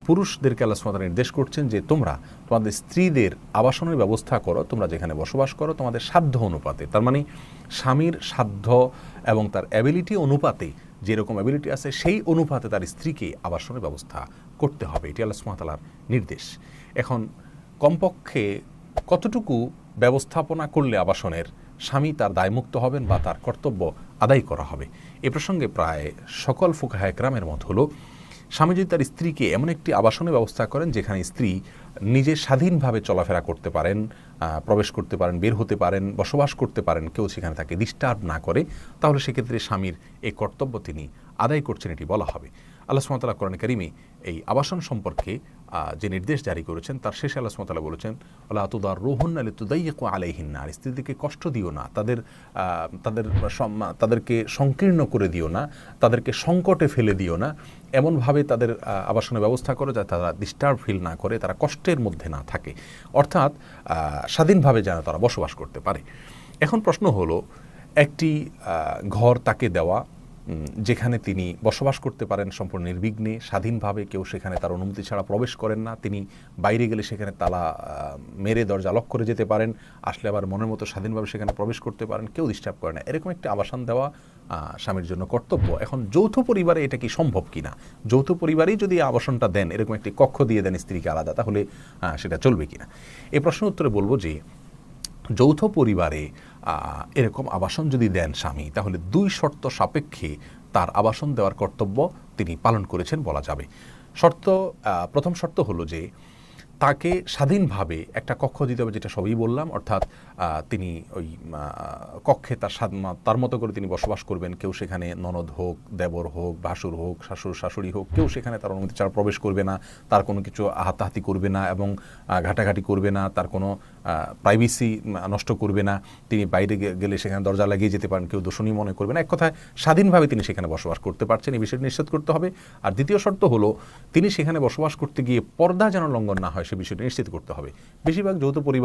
পুরুষদেরকে আল্লাহ সুবহানাহু ওয়া তাআলা নির্দেশ করছেন যে তোমরা তোমাদের স্ত্রীদের আবাসনের ব্যবস্থা করো, তোমরা যেখানে বসবাস করো তোমাদের সাধ্য অনুপাতে। তার মানে স্বামীর সাধ্য এবং তার অ্যাবিলিটি অনুপাতে, যেরকম অ্যাবিলিটি আছে সেই অনুপাতে তার স্ত্রীকে আবাসনের ব্যবস্থা করতে হবে। এটি আল্লাহ সুবহানাহু ওয়া তাআলার নির্দেশ। এখন কমপক্ষে কতটুকু ব্যবস্থাপনা করলে আবাসনের স্বামী তার দায়মুক্ত হবেন বা তার কর্তব্য আদায় করা হবে, এ প্রসঙ্গে প্রায় সকল ফুকাহা একরামের মত হলো স্বামী যদি তার স্ত্রীকে এমন একটি আবাসনের ব্যবস্থা করেন যেখানে স্ত্রী নিজে স্বাধীনভাবে চলাফেরা করতে পারেন, প্রবেশ করতে পারেন, বের হতে পারেন, বসবাস করতে পারেন, কেউ সেখানে তাকে ডিস্টার্ব না করে, তাহলে সেক্ষেত্রে স্বামীর এই কর্তব্য তিনি আদায় করছেন এটি বলা হবে। আল্লাহ সুবহানাহু ওয়া তাআলা কোরআনে কারিমে এই আবাসন সম্পর্কে যে নির্দেশ জারি করেছেন তার শেষে আল্লাহ সুবহানাহু ওয়া তাআলা বলেছেন ওয়ালা তুদাররুহুন্না লিতুদাইয়িকু আলাইহিন্না, আর স্ত্রীদেরকে কষ্ট দিও না, তাদেরকে সংকীর্ণ করে দিও না, তাদেরকে সংকটে ফেলে দিও না, এমনভাবে তাদের আবাসনের ব্যবস্থা করো যাতে তারা ডিস্টার্ব ফিল না করে, তারা কষ্টের মধ্যে না থাকে, অর্থাৎ স্বাধীনভাবে যেন তারা বসবাস করতে পারে। এখন প্রশ্ন হলো, একটি ঘর তাকে দেওয়া যেখানে তিনি বসবাস করতে পারেন সম্পূর্ণ নির্বিঘ্নে, স্বাধীনভাবে, কেউ সেখানে তার অনুমতি ছাড়া প্রবেশ করেন না, তিনি বাইরে গেলে সেখানে তালা মেরে দরজা লক করে যেতে পারেন, আসলে আবার মনের মতো স্বাধীনভাবে সেখানে প্রবেশ করতে পারেন, কেউ ডিস্টার্ব করে না, এরকম একটি আবাসন দেওয়া স্বামীর জন্য কর্তব্য। এখন যৌথ পরিবারে এটা কি সম্ভব কিনা? যৌথ পরিবারেই যদি আবাসনটা দেন, এরকম একটি কক্ষ দিয়ে দেন স্ত্রীকে আলাদা, তাহলে সেটা চলবে কিনা? এই প্রশ্নের উত্তরে বলবো যে যৌথ পরিবারে এরকম আবাসন যদি দেন স্বামী, তাহলে দুই শর্ত সাপেক্ষে তার আবাসন দেওয়ার কর্তব্য তিনি পালন করেছেন বলা যাবে। প্রথম শর্ত হলো যে তাকে স্বাধীনভাবে একটা কক্ষ দিতে হবে, যেটা সবই বললাম, অর্থাৎ তিনি ওই কক্ষে তার মতো করে তিনি বসবাস করবেন, কেউ সেখানে ননদ হোক, দেবর হোক, ভাসুর হোক, শাশুড়ি হোক, কেউ সেখানে তার অনুমতি ছাড়া প্রবেশ করবে না, তার কোনো কিছু হাতাহাতি করবে না এবং ঘাটাঘাটি করবে না, তার কোনো প্রাইভেসি নষ্ট করবে না, তিনি বাইরে গেলে সেখানে দরজা লাগিয়ে যেতে পারেন, কেউ দোষণীয় মনে করবে না, এক কথায় স্বাধীনভাবে তিনি সেখানে বসবাস করতে পারছেন, এই বিষয়টি নিশ্চিত করতে হবে। আর দ্বিতীয় শর্ত হলো তিনি সেখানে বসবাস করতে গিয়ে পর্দা যেন লঙ্ঘন না হয়, সে বিষয়টি নিশ্চিত করতে হবে। বেশিরভাগ যৌথ পরিবার